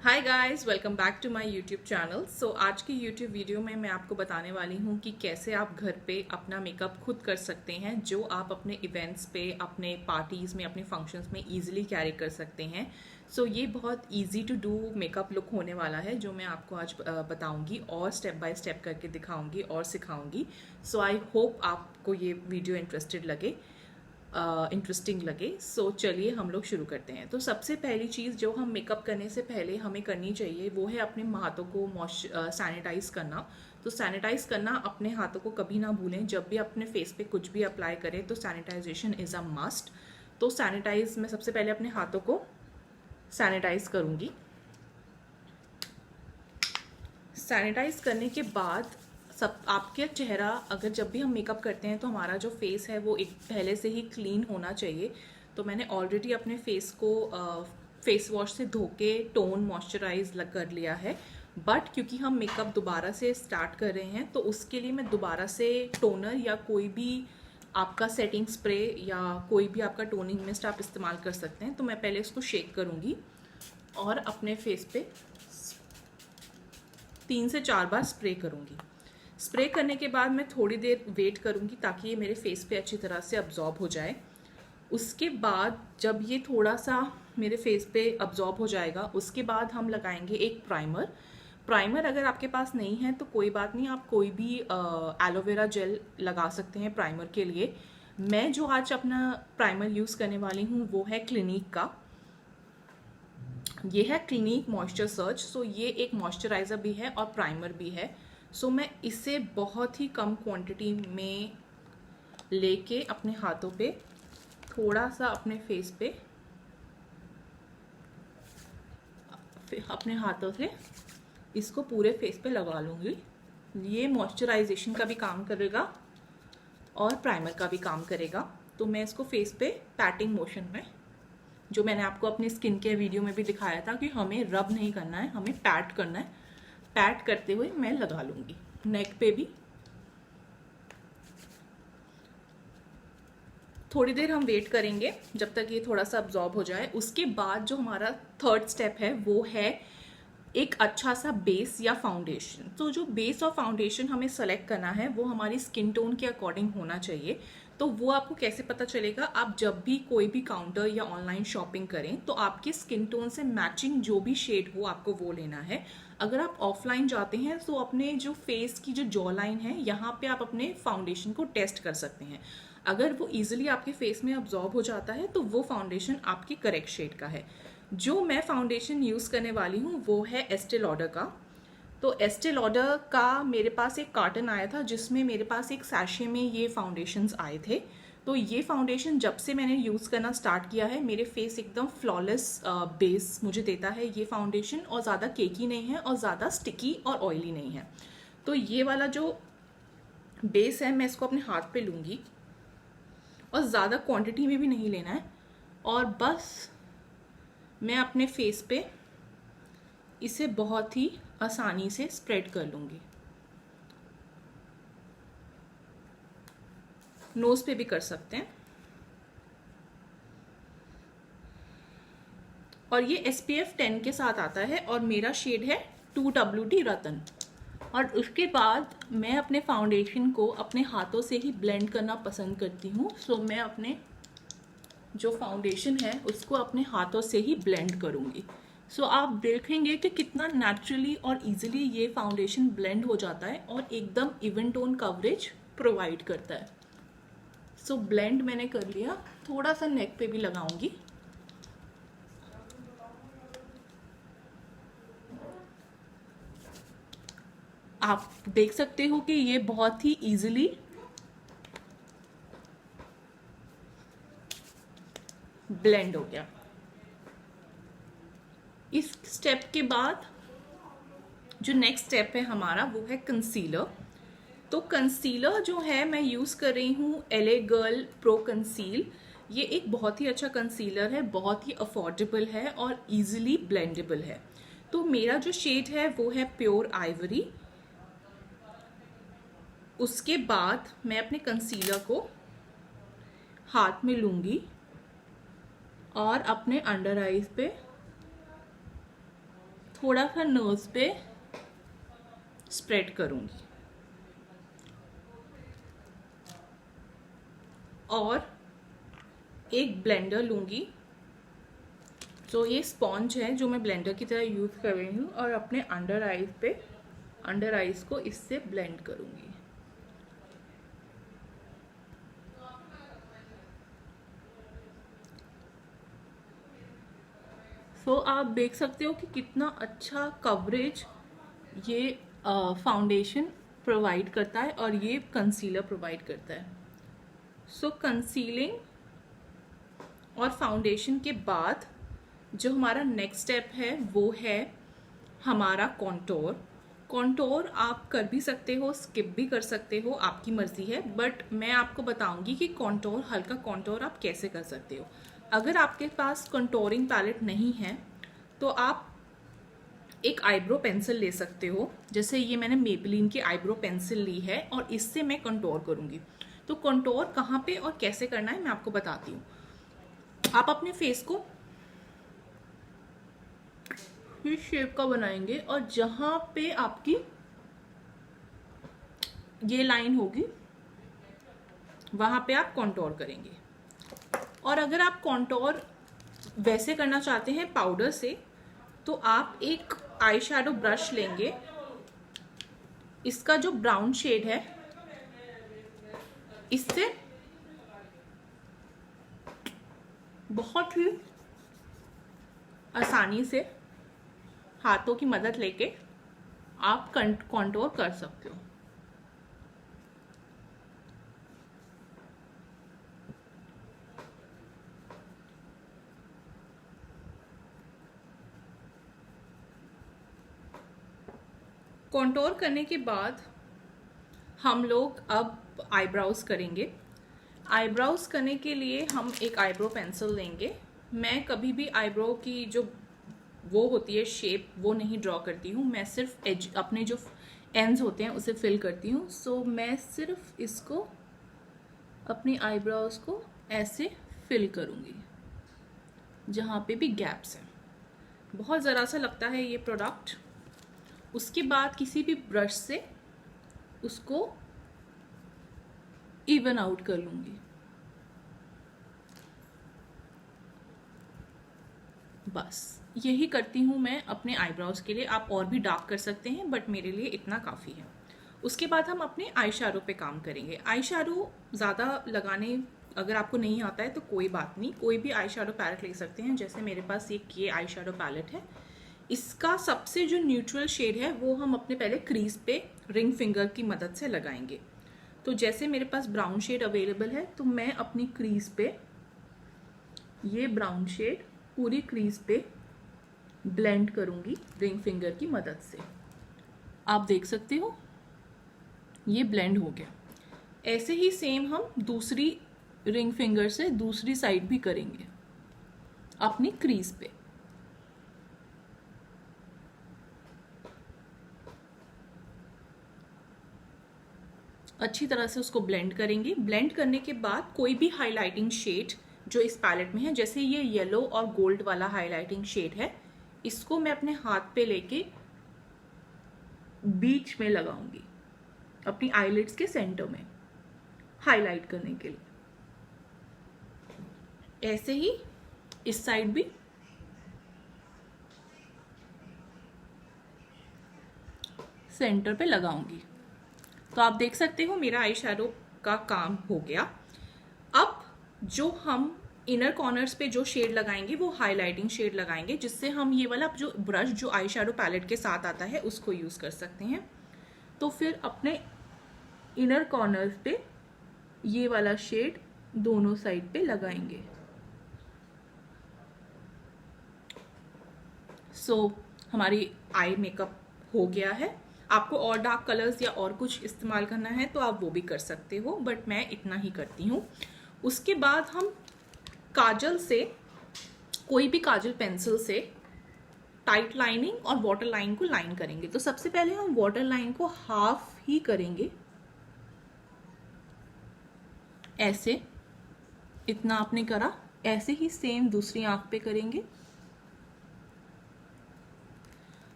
Hi guys, welcome back to my YouTube channel. आज की YouTube video में मैं आपको बताने वाली हूँ कि कैसे आप घर पे अपना मेकअप खुद कर सकते हैं, जो आप अपने इवेंट्स पे, अपने पार्टीज़ में, अपने फंक्शंस में इजीली कैरी कर सकते हैं। ये बहुत easy to do makeup look होने वाला है, जो मैं आपको आज बताऊँगी और स्टेप बाय स्टेप करके दिखाऊँगी और सिखाऊँगी। आई होप आपको ये वीडियो इंटरेस्टिंग लगे। चलिए हम लोग शुरू करते हैं। तो सबसे पहली चीज़ जो हम मेकअप करने से पहले हमें करनी चाहिए वो है अपने हाथों को सैनिटाइज करना। तो सैनिटाइज करना अपने हाथों को कभी ना भूलें। जब भी अपने फेस पे कुछ भी अप्लाई करें तो सैनिटाइजेशन इज़ अ मस्ट। तो सैनिटाइज मैं सबसे पहले अपने हाथों को सैनिटाइज करूँगी। सैनिटाइज करने के बाद सब आपके चेहरा, अगर जब भी हम मेकअप करते हैं तो हमारा जो फेस है वो एक पहले से ही क्लीन होना चाहिए। तो मैंने ऑलरेडी अपने फेस को फेस वॉश से धो के टोन मॉइस्चराइज कर लिया है। बट क्योंकि हम मेकअप दोबारा से स्टार्ट कर रहे हैं तो उसके लिए मैं दोबारा से टोनर या कोई भी आपका सेटिंग स्प्रे या कोई भी आपका टोनिंग मिस्ट आप इस्तेमाल कर सकते हैं। तो मैं पहले इसको शेक करूँगी और अपने फेस पे 3 से 4 बार स्प्रे करूँगी। स्प्रे करने के बाद मैं थोड़ी देर वेट करूँगी ताकि ये मेरे फेस पे अच्छी तरह से अब्जॉर्ब हो जाए। उसके बाद जब ये थोड़ा सा मेरे फेस पे अब्जॉर्ब हो जाएगा, उसके बाद हम लगाएंगे एक प्राइमर अगर आपके पास नहीं है तो कोई बात नहीं, आप कोई भी एलोवेरा जेल लगा सकते हैं प्राइमर के लिए। मैं जो आज अपना प्राइमर यूज़ करने वाली हूँ वो है क्लिनिक का। ये है क्लिनिक मॉइस्चर सर्च। ये एक मॉइस्चराइज़र भी है और प्राइमर भी है। मैं इसे बहुत ही कम क्वांटिटी में लेके अपने हाथों पे थोड़ा सा अपने फेस पे अपने हाथों से इसको पूरे फेस पे लगा लूँगी। ये मॉइस्चराइजेशन का भी काम करेगा और प्राइमर का भी काम करेगा। तो मैं इसको फेस पे पैटिंग मोशन में, जो मैंने आपको अपने स्किन केयर वीडियो में भी दिखाया था कि हमें रब नहीं करना है, हमें पैट करना है, पैट करते हुए मैं लगा लूँगी नेक पे भी। थोड़ी देर हम वेट करेंगे जब तक ये थोड़ा सा अब्जॉर्ब हो जाए। उसके बाद जो हमारा थर्ड स्टेप है वो है एक अच्छा सा बेस या फाउंडेशन। तो जो बेस और फाउंडेशन हमें सेलेक्ट करना है वो हमारी स्किन टोन के अकॉर्डिंग होना चाहिए। तो वो आपको कैसे पता चलेगा? आप जब भी कोई भी काउंटर या ऑनलाइन शॉपिंग करें तो आपके स्किन टोन से मैचिंग जो भी शेड हो आपको वो लेना है। अगर आप ऑफलाइन जाते हैं तो अपने जो फेस की जो जॉ लाइन है यहाँ पे आप अपने फाउंडेशन को टेस्ट कर सकते हैं। अगर वो इजीली आपके फेस में अब्जॉर्ब हो जाता है तो वो फाउंडेशन आपके करेक्ट शेड का है। जो मैं फाउंडेशन यूज़ करने वाली हूँ वो है एस्टे लॉडर का। तो एस्टे लॉडर का मेरे पास एक कार्टन आया था जिसमें मेरे पास एक सैशे में ये फाउंडेशंस आए थे। तो ये फाउंडेशन जब से मैंने यूज़ करना स्टार्ट किया है मेरे फेस एकदम फ्लॉलेस बेस मुझे देता है ये फाउंडेशन, और ज़्यादा केकी नहीं है और ज़्यादा स्टिकी और ऑयली नहीं है। तो ये वाला जो बेस है मैं इसको अपने हाथ पे लूँगी और ज़्यादा क्वांटिटी में भी नहीं लेना है, और बस मैं अपने फेस पे इसे बहुत ही आसानी से स्प्रेड कर लूँगी। नोज़ पे भी कर सकते हैं। और ये SPF 10 के साथ आता है और मेरा शेड है 2WT रतन। और उसके बाद मैं अपने फाउंडेशन को अपने हाथों से ही ब्लेंड करना पसंद करती हूँ। मैं अपने जो फाउंडेशन है उसको अपने हाथों से ही ब्लेंड करूँगी। आप देखेंगे कि कितना नेचुरली और इजीली ये फाउंडेशन ब्लेंड हो जाता है और एकदम इवन टोन कवरेज प्रोवाइड करता है। ब्लेंड मैंने कर लिया, थोड़ा सा नेक पे भी लगाऊंगी। आप देख सकते हो कि ये बहुत ही इजीली ब्लेंड हो गया। इस स्टेप के बाद जो नेक्स्ट स्टेप है हमारा वो है कंसीलर। तो कंसीलर जो है मैं यूज़ कर रही हूँ LA गर्ल प्रो कंसील। ये एक बहुत ही अच्छा कंसीलर है, बहुत ही अफोर्डेबल है और इजीली ब्लेंडेबल है। तो मेरा जो शेड है वो है प्योर आइवरी। उसके बाद मैं अपने कंसीलर को हाथ में लूँगी और अपने अंडर आईज पे थोड़ा सा नोज पे स्प्रेड करूंगी और एक ब्लेंडर लूंगी। तो ये स्पॉन्ज है जो मैं ब्लेंडर की तरह यूज़ कर रही हूँ और अपने अंडर आइज को इससे ब्लेंड करूंगी। सो आप देख सकते हो कि कितना अच्छा कवरेज ये फाउंडेशन प्रोवाइड करता है और ये कंसीलर प्रोवाइड करता है। सो कंसीलिंग और फाउंडेशन के बाद जो हमारा नेक्स्ट स्टेप है वो है हमारा कॉन्टोर। कॉन्टोर आप कर भी सकते हो, स्किप भी कर सकते हो, आपकी मर्जी है, बट मैं आपको बताऊंगी कि कॉन्टोर, हल्का कॉन्टोर आप कैसे कर सकते हो। अगर आपके पास कॉन्टोरिंग पैलेट नहीं है तो आप एक आईब्रो पेंसिल ले सकते हो। जैसे ये मैंने मेबलिन की आईब्रो पेंसिल ली है और इससे मैं कंटोर करूंगी। तो कंटोर कहाँ पे और कैसे करना है मैं आपको बताती हूँ। आप अपने फेस को इस शेप का बनाएंगे और जहां पे आपकी ये लाइन होगी वहां पे आप कंटोर करेंगे। और अगर आप कंटोर वैसे करना चाहते हैं पाउडर से तो आप एक आई शैडो ब्रश लेंगे। इसका जो ब्राउन शेड है इससे बहुत ही आसानी से हाथों की मदद लेके आप कंटोर कर सकते हो। कंटोर करने के बाद हम लोग अब आईब्राउज करेंगे। आईब्राउज करने के लिए हम एक आईब्रो पेंसिल लेंगे। मैं कभी भी आईब्रो की जो वो होती है शेप वो नहीं ड्रॉ करती हूँ, मैं सिर्फ एज अपने जो एंड्स होते हैं उसे फिल करती हूँ। सो मैं सिर्फ इसको अपनी आईब्रोज को ऐसे फिल करूँगी जहाँ पे भी गैप्स हैं। बहुत ज़रा सा लगता है ये प्रोडक्ट। उसके बाद किसी भी ब्रश से उसको इवन आउट कर लूँगी। बस यही करती हूँ मैं अपने आईब्रोज के लिए। आप और भी डार्क कर सकते हैं बट मेरे लिए इतना काफ़ी है। उसके बाद हम अपने आई शैडो पे काम करेंगे। आई शैडो ज़्यादा लगाने अगर आपको नहीं आता है तो कोई बात नहीं, कोई भी आई शैडो पैलेट ले सकते हैं। जैसे मेरे पास एक ये आई शैडो पैलेट है, इसका सबसे जो न्यूट्रल शेड है वो हम अपने पहले क्रीज पे रिंग फिंगर की मदद से लगाएंगे। तो जैसे मेरे पास ब्राउन शेड अवेलेबल है तो मैं अपनी क्रीज पे ये ब्राउन शेड पूरी क्रीज पे ब्लेंड करूंगी रिंग फिंगर की मदद से। आप देख सकते हो ये ब्लेंड हो गया। ऐसे ही सेम हम दूसरी रिंग फिंगर से दूसरी साइड भी करेंगे अपनी क्रीज पे। अच्छी तरह से उसको ब्लेंड करेंगे। ब्लेंड करने के बाद कोई भी हाइलाइटिंग शेड जो इस पैलेट में है, जैसे ये येलो और गोल्ड वाला हाइलाइटिंग शेड है, इसको मैं अपने हाथ पे लेके बीच में लगाऊंगी अपनी आईलिड्स के सेंटर में हाईलाइट करने के लिए। ऐसे ही इस साइड भी सेंटर पे लगाऊंगी। तो आप देख सकते हो मेरा आई शैडो का काम हो गया। अब जो हम इनर कॉर्नर्स पे जो शेड लगाएंगे वो हाइलाइटिंग शेड लगाएंगे, जिससे हम ये वाला जो ब्रश जो आई शैडो पैलेट के साथ आता है उसको यूज कर सकते हैं। तो फिर अपने इनर कॉर्नर्स पे ये वाला शेड दोनों साइड पे लगाएंगे। सो हमारी आई मेकअप हो गया है। आपको और डार्क कलर्स या और कुछ इस्तेमाल करना है तो आप वो भी कर सकते हो, बट मैं इतना ही करती हूँ। उसके बाद हम काजल से, कोई भी काजल पेंसिल से टाइट लाइनिंग और वाटर लाइन को लाइन करेंगे। तो सबसे पहले हम वाटर लाइन को हाफ ही करेंगे, ऐसे इतना आपने करा। ऐसे ही सेम दूसरी आंख पे करेंगे।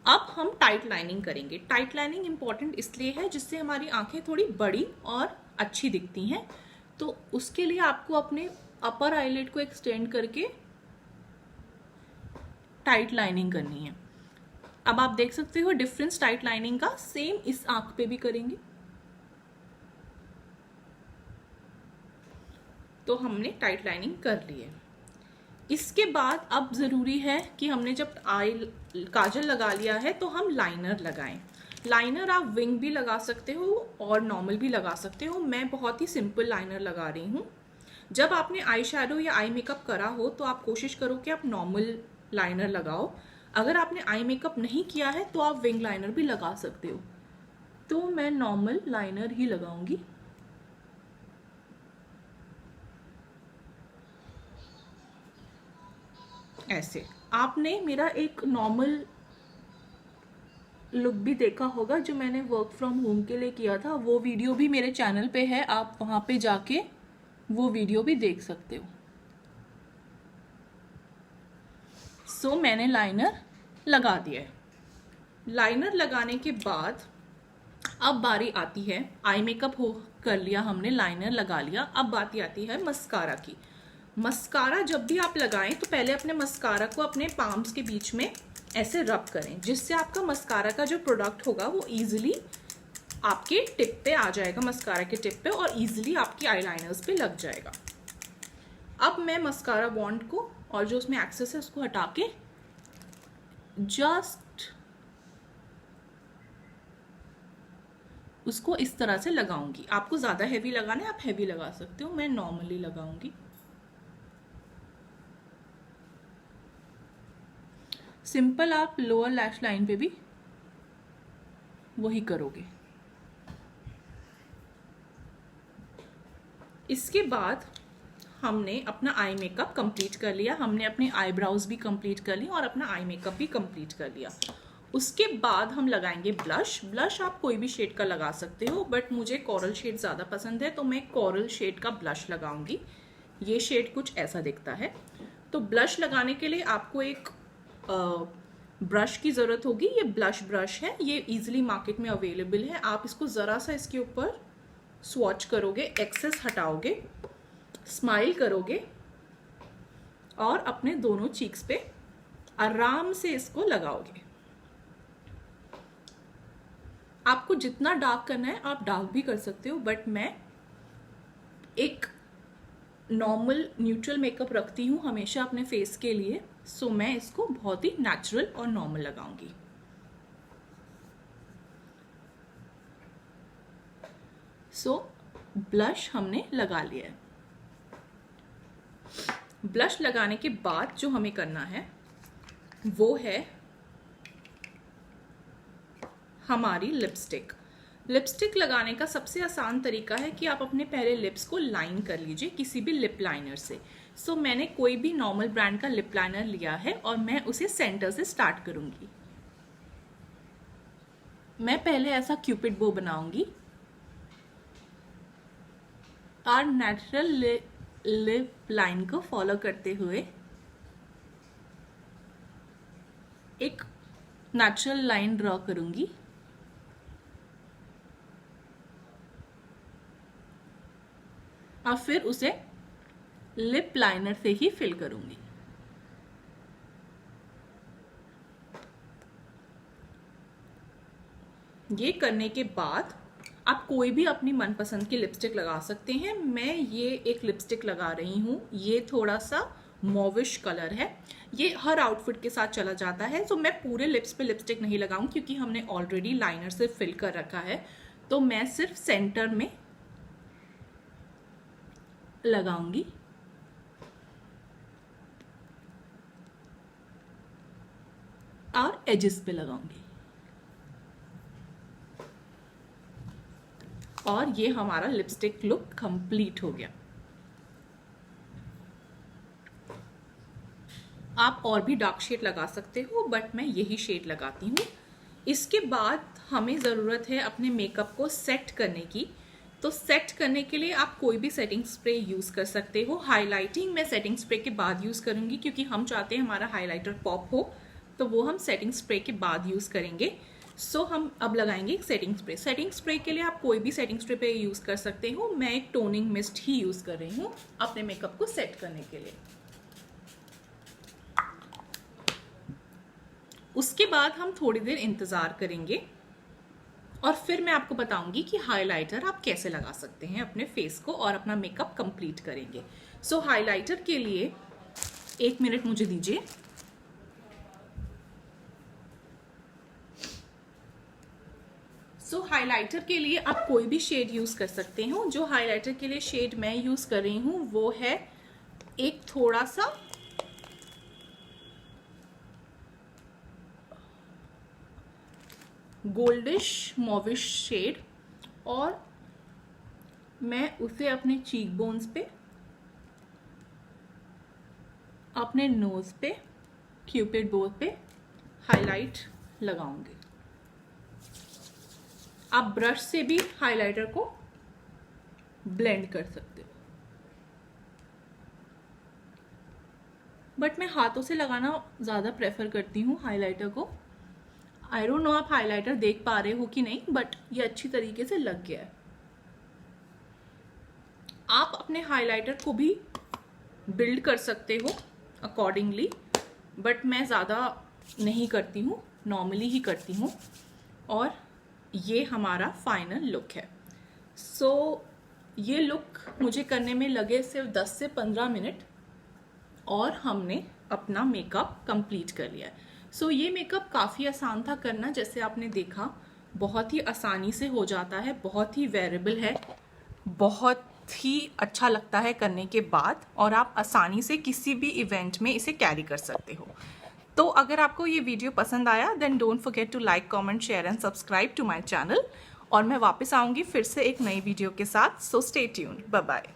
अब हम टाइट लाइनिंग करेंगे। टाइट लाइनिंग इंपॉर्टेंट इसलिए है जिससे हमारी आंखें थोड़ी बड़ी और अच्छी दिखती हैं। तो उसके लिए आपको अपने अपर आईलिड को एक्सटेंड करके टाइट लाइनिंग करनी है। अब आप देख सकते हो डिफरेंस टाइट लाइनिंग का। सेम इस आंख पे भी करेंगे। तो हमने टाइट लाइनिंग कर ली है। इसके बाद अब ज़रूरी है कि हमने जब काजल लगा लिया है तो हम लाइनर लगाएं। लाइनर आप विंग भी लगा सकते हो और नॉर्मल भी लगा सकते हो। मैं बहुत ही सिंपल लाइनर लगा रही हूँ। जब आपने आई शैडो या आई मेकअप करा हो तो आप कोशिश करो कि आप नॉर्मल लाइनर लगाओ। अगर आपने आई मेकअप नहीं किया है तो आप विंग लाइनर भी लगा सकते हो। तो मैं नॉर्मल लाइनर ही लगाऊंगी। ऐसे आपने मेरा एक नॉर्मल लुक भी देखा होगा जो मैंने वर्क फ्रॉम होम के लिए किया था। वो वीडियो भी मेरे चैनल पे है, आप वहां पे जाके वो वीडियो भी देख सकते हो। सो मैंने लाइनर लगा दिया है। लाइनर लगाने के बाद अब बारी आती है, आई मेकअप हो कर लिया हमने, लाइनर लगा लिया। अब बात आती है मस्कारा की। मस्कारा जब भी आप लगाएं तो पहले अपने मस्कारा को अपने पाम्स के बीच में ऐसे रब करें, जिससे आपका मस्कारा का जो प्रोडक्ट होगा वो इजीली आपके टिप पे आ जाएगा, मस्कारा के टिप पे, और इजीली आपकी आईलाइनर्स पे लग जाएगा। अब मैं मस्कारा बॉन्ड को और जो उसमें एक्सेस है उसको हटा के जस्ट उसको इस तरह से लगाऊंगी। आपको ज्यादा हैवी लगाना है आप हैवी लगा सकते हो, मैं नॉर्मली लगाऊंगी। सिंपल आप लोअर लैश लाइन पे भी वही करोगे। इसके बाद हमने अपना आई मेकअप कंप्लीट कर लिया। हमने अपने आईब्राउज भी कंप्लीट कर लिया और अपना आई मेकअप भी कंप्लीट कर लिया। उसके बाद हम लगाएंगे ब्लश। ब्लश आप कोई भी शेड का लगा सकते हो, बट मुझे कोरल शेड ज़्यादा पसंद है तो मैं कोरल शेड का ब्लश लगाऊंगी। ये शेड कुछ ऐसा दिखता है। तो ब्लश लगाने के लिए आपको एक ब्रश की ज़रूरत होगी। ये ब्लश ब्रश है, ये इजीली मार्केट में अवेलेबल है। आप इसको ज़रा सा इसके ऊपर स्वॉच करोगे, एक्सेस हटाओगे, स्माइल करोगे और अपने दोनों चीक्स पे आराम से इसको लगाओगे। आपको जितना डार्क करना है आप डार्क भी कर सकते हो, बट मैं एक नॉर्मल न्यूट्रल मेकअप रखती हूँ हमेशा अपने फेस के लिए। सो मैं इसको बहुत ही नेचुरल और नॉर्मल लगाऊंगी। सो ब्लश हमने लगा लिया है। ब्लश लगाने के बाद जो हमें करना है वो है हमारी लिपस्टिक। लिपस्टिक लगाने का सबसे आसान तरीका है कि आप अपने पहले लिप्स को लाइन कर लीजिए किसी भी लिप लाइनर से। सो मैंने कोई भी नॉर्मल ब्रांड का लिप लाइनर लिया है और मैं उसे सेंटर से स्टार्ट करूंगी। मैं पहले ऐसा क्यूपिड बो बनाऊंगी और नेचुरल लिप लाइन को फॉलो करते हुए एक नेचुरल लाइन ड्रॉ करूंगी। और फिर उसे लिप लाइनर से ही फिल करूंगी। ये करने के बाद आप कोई भी अपनी मनपसंद की लिपस्टिक लगा सकते हैं। मैं ये एक लिपस्टिक लगा रही हूँ, ये थोड़ा सा मॉविश कलर है, ये हर आउटफिट के साथ चला जाता है। तो मैं पूरे लिप्स पे लिपस्टिक नहीं लगाऊंगी क्योंकि हमने ऑलरेडी लाइनर से फिल कर रखा है। तो मैं सिर्फ सेंटर में लगाऊंगी और एजेस पे लगाऊंगी। और ये हमारा लिपस्टिक लुक कंप्लीट हो गया। आप और भी डार्क शेड लगा सकते हो, बट मैं यही शेड लगाती हूँ। इसके बाद हमें ज़रूरत है अपने मेकअप को सेट करने की। तो सेट करने के लिए आप कोई भी सेटिंग स्प्रे यूज़ कर सकते हो। हाइलाइटिंग मैं सेटिंग स्प्रे के बाद यूज़ करूँगी क्योंकि हम चाहते हैं हमारा हाइलाइटर पॉप हो। तो वो हम सेटिंग स्प्रे के बाद यूज़ करेंगे। सो हम अब लगाएंगे एक सेटिंग स्प्रे। सेटिंग स्प्रे के लिए आप कोई भी सेटिंग स्प्रे यूज़ कर सकते हो। मैं एक टोनिंग मिस्ट ही यूज़ कर रही हूँ अपने मेकअप को सेट करने के लिए। उसके बाद हम थोड़ी देर इंतज़ार करेंगे और फिर मैं आपको बताऊंगी कि हाइलाइटर आप कैसे लगा सकते हैं अपने फेस को और अपना मेकअप कंप्लीट करेंगे। सो हाइलाइटर के लिए 1 मिनट मुझे दीजिए। सो हाइलाइटर के लिए आप कोई भी शेड यूज़ कर सकते हो। जो हाइलाइटर के लिए शेड मैं यूज़ कर रही हूँ वो है एक थोड़ा सा गोल्डिश मॉविश शेड, और मैं उसे अपने चीक बोन्स पे, अपने नोज पे, क्यूपिड बो पे हाईलाइट लगाऊंगी। आप ब्रश से भी हाइलाइटर को ब्लेंड कर सकते हो, बट मैं हाथों से लगाना ज़्यादा प्रेफर करती हूँ हाइलाइटर को। आई डोंट नो आप हाइलाइटर देख पा रहे हो कि नहीं, बट ये अच्छी तरीके से लग गया है। आप अपने हाइलाइटर को भी बिल्ड कर सकते हो अकॉर्डिंगली, बट मैं ज़्यादा नहीं करती हूँ, नॉर्मली ही करती हूँ। और ये हमारा फाइनल लुक है। सो ये लुक मुझे करने में लगे सिर्फ 10 से 15 मिनट और हमने अपना मेकअप कंप्लीट कर लिया है। सो ये मेकअप काफ़ी आसान था करना, जैसे आपने देखा बहुत ही आसानी से हो जाता है, बहुत ही वेरेबल है, बहुत ही अच्छा लगता है करने के बाद, और आप आसानी से किसी भी इवेंट में इसे कैरी कर सकते हो। तो अगर आपको ये वीडियो पसंद आया then don't forget to like, comment, share and subscribe to my channel. और मैं वापस आऊँगी फिर से एक नई वीडियो के साथ। So stay tuned, bye bye.